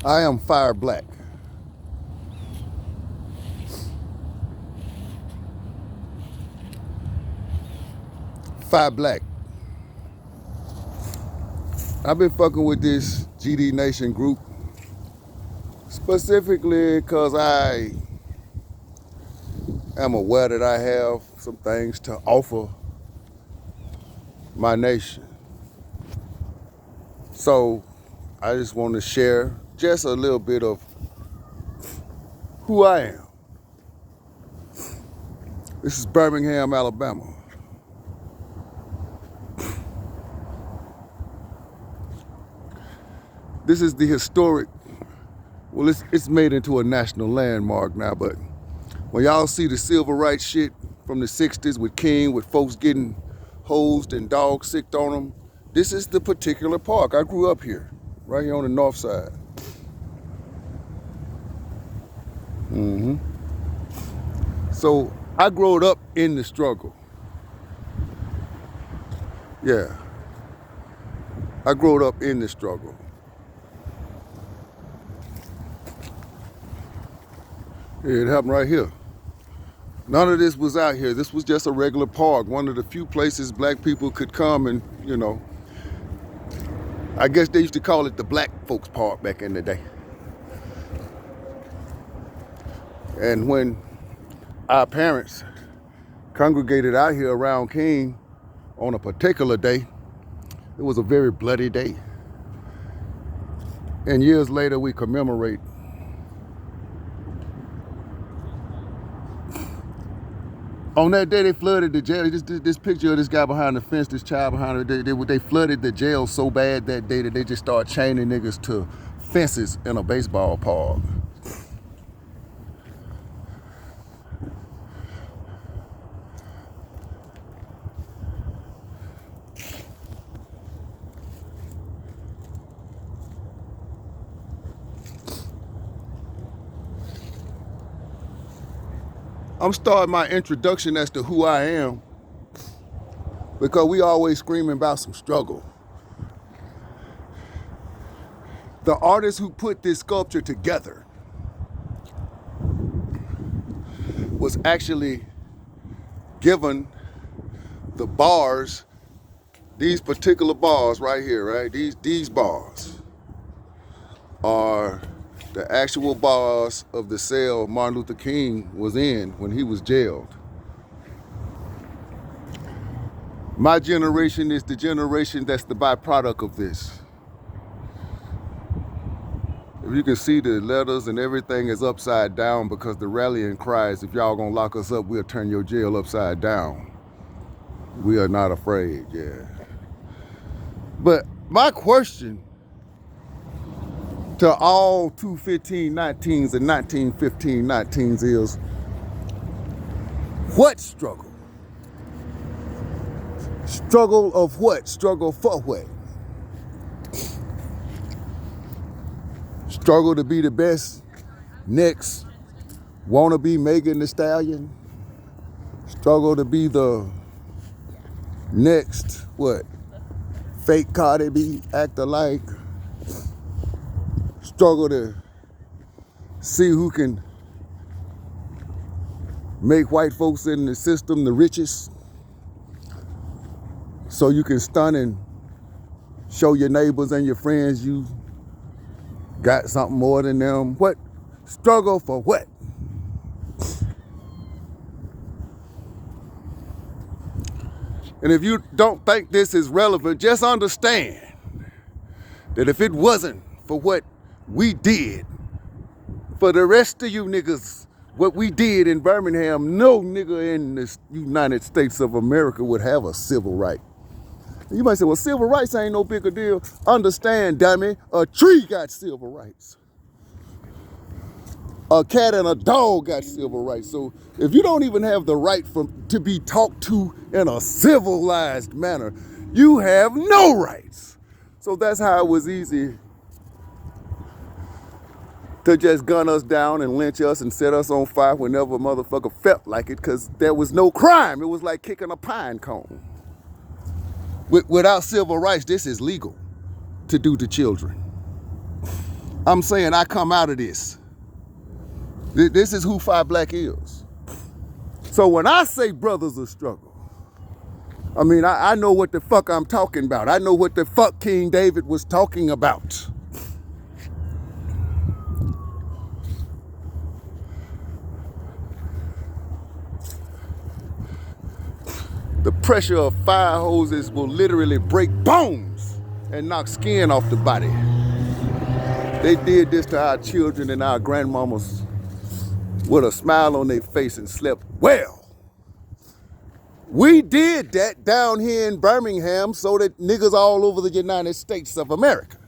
I am fire black. Fire black. I've been fucking with this GD Nation group specifically because I am aware that I have some things to offer my nation. So I just want to share just a little bit of who I am. This is Birmingham, Alabama. This is the historic, well, it's made into a national landmark now, but when y'all see the civil rights shit from the 60s with King, with folks getting hosed and dog sicked on them, this is the particular park. I grew up here, right here on the north side. So I growed up in the struggle. Yeah, I growed up in the struggle. Yeah, it happened right here. None of this was out here. This was just a regular park. One of the few places black people could come and, I guess they used to call it the black folks park back in the day. And when our parents congregated out here around King on a particular day, it was a very bloody day. And years later, we commemorate. On that day, they flooded the jail. This picture of this guy behind the fence, this child behind it, they flooded the jail so bad that day that they just started chaining niggas to fences in a baseball park. I'm starting my introduction as to who I am because we always screaming about some struggle. The artist who put this sculpture together was actually given the bars, these particular bars right here, right? These bars are the actual bars of the cell Martin Luther King was in when he was jailed. My generation is the generation that's the byproduct of this. If you can see, the letters and everything is upside down because the rallying cry is, if y'all gonna lock us up, we'll turn your jail upside down. We are not afraid, yeah. But my question to all 215-19s and 1915-19s is, what struggle? Struggle of what? Struggle for what? Struggle to be the best next wannabe Megan Thee Stallion? Struggle to be the next, what? Fake Cardi B act-alike? Struggle to see who can make white folks in the system the richest so you can stun and show your neighbors and your friends you got something more than them. What? Struggle for what? And if you don't think this is relevant, just understand that if it wasn't for what we did, for the rest of you niggas, what we did in Birmingham, no nigga in the United States of America would have a civil right. You might say, well, civil rights ain't no big a deal. Understand, dummy, a tree got civil rights. A cat and a dog got civil rights. So if you don't even have the right to be talked to in a civilized manner, you have no rights. So that's how it was easy to just gun us down and lynch us and set us on fire whenever a motherfucker felt like it, because there was no crime. It was like kicking a pine cone. Without civil rights, this is legal to do to children. I'm saying I come out of this. This is who 5 Black is. So when I say brothers of struggle, I mean, I know what the fuck I'm talking about. I know what the fuck King David was talking about. The pressure of fire hoses will literally break bones and knock skin off the body. They did this to our children and our grandmamas with a smile on their face and slept well. We did that down here in Birmingham so that niggas all over the United States of America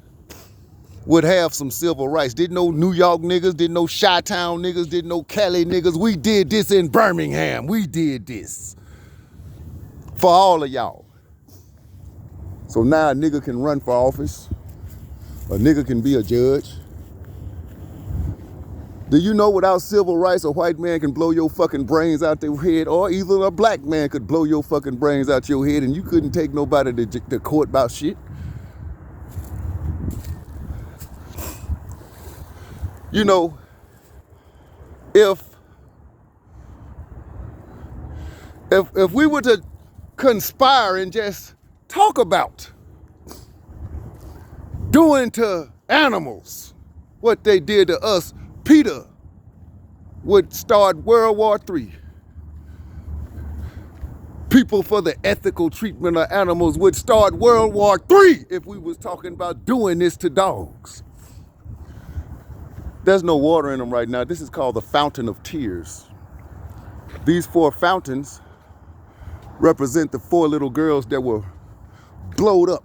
would have some civil rights. Didn't no New York niggas, didn't no Chi-Town niggas, didn't no Cali niggas. We did this in Birmingham. We did this for all of y'all. So now a nigga can run for office. A nigga can be a judge. Do you know without civil rights, a white man can blow your fucking brains out their head, or either a black man could blow your fucking brains out your head and you couldn't take nobody to court about shit? You know, if we were to conspire and just talk about doing to animals what they did to us, Peter would start World War III. People for the ethical treatment of animals would start World War III if we was talking about doing this to dogs. There's no water in them right now. This is called the Fountain of Tears. These 4 fountains represent the 4 little girls that were blowed up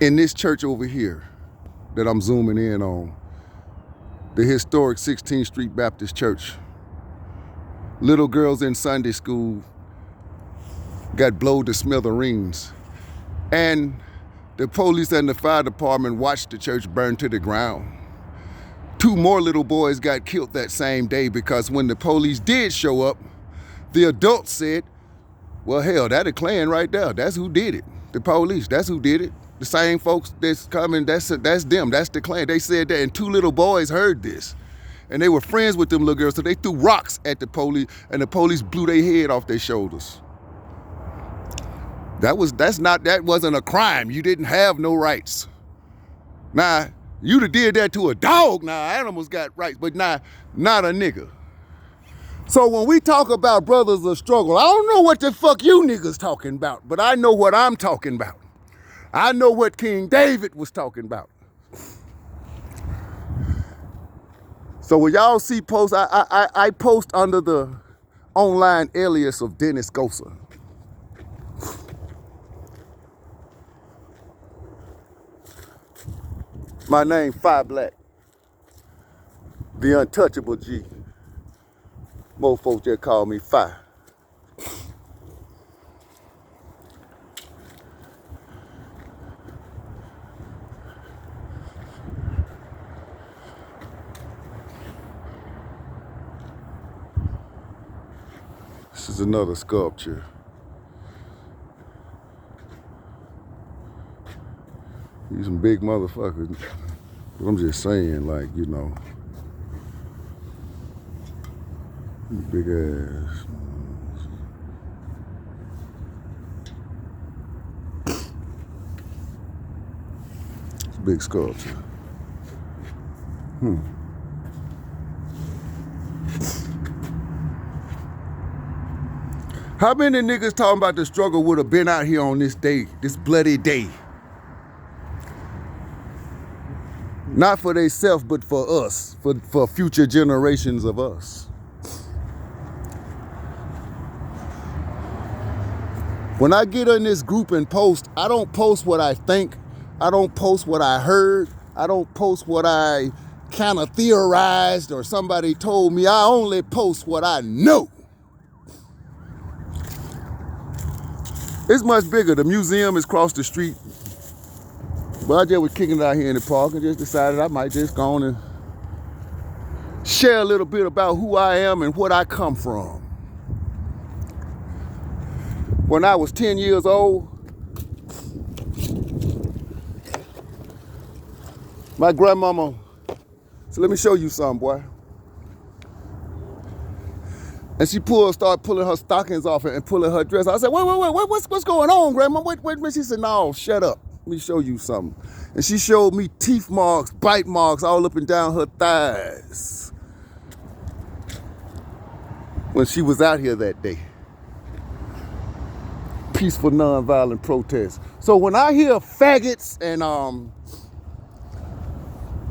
in this church over here that I'm zooming in on, the historic 16th Street Baptist Church. Little girls in Sunday school got blowed to smithereens. And the police and the fire department watched the church burn to the ground. 2 more little boys got killed that same day because when the police did show up, the adults said, well, hell, that a Klan right there. That's who did it. The police, that's who did it. The same folks that's coming, that's them, that's the Klan. They said that, and 2 little boys heard this. And they were friends with them little girls, so they threw rocks at the police, and the police blew their head off their shoulders. That wasn't a crime. You didn't have no rights. Now, you'd have did that to a dog. Now, animals got rights, but not a nigga. So when we talk about brothers of struggle, I don't know what the fuck you niggas talking about, but I know what I'm talking about. I know what King David was talking about. So when y'all see posts, I post under the online alias of Dennis Gosa. My name 5 Black, the untouchable G. Most folks just call me 5. This is another sculpture. These some big motherfuckers. But I'm just saying, like, you know, big ass. It's a big sculpture. How many niggas talking about the struggle would have been out here on this day, this bloody day? Not for themselves, but for us, for future generations of us. When I get in this group and post, I don't post what I think. I don't post what I heard. I don't post what I kind of theorized or somebody told me. I only post what I know. It's much bigger. The museum is across the street. But I just was kicking it out here in the park and just decided I might just go on and share a little bit about who I am and what I come from. When I was 10 years old, My grandmama, so let me show you something, boy. And she started pulling her stockings off and pulling her dress. I said, wait, what's going on, Grandma? Wait. She said, no, shut up. Let me show you something. And she showed me teeth marks, bite marks all up and down her thighs when she was out here that day. Peaceful, nonviolent protest. So when I hear faggots and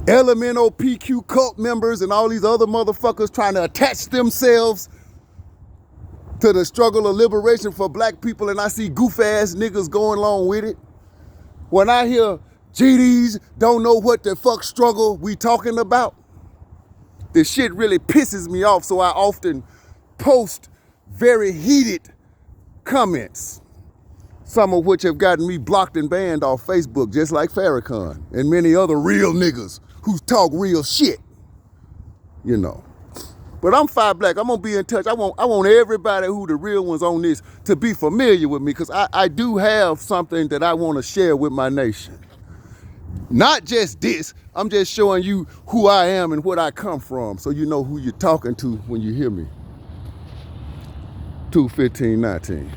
LMNOPQ cult members and all these other motherfuckers trying to attach themselves to the struggle of liberation for black people, and I see goof-ass niggas going along with it. When I hear GDs don't know what the fuck struggle we talking about, this shit really pisses me off, so I often post very heated comments, some of which have gotten me blocked and banned off Facebook, just like Farrakhan and many other real niggas who talk real shit, you know. But I'm Five Black. I'm gonna be in touch. I want everybody who the real ones on this to be familiar with me, because I do have something that I want to share with my nation. Not just this. I'm just showing you who I am and what I come from, so you know who you're talking to when you hear me. 21519.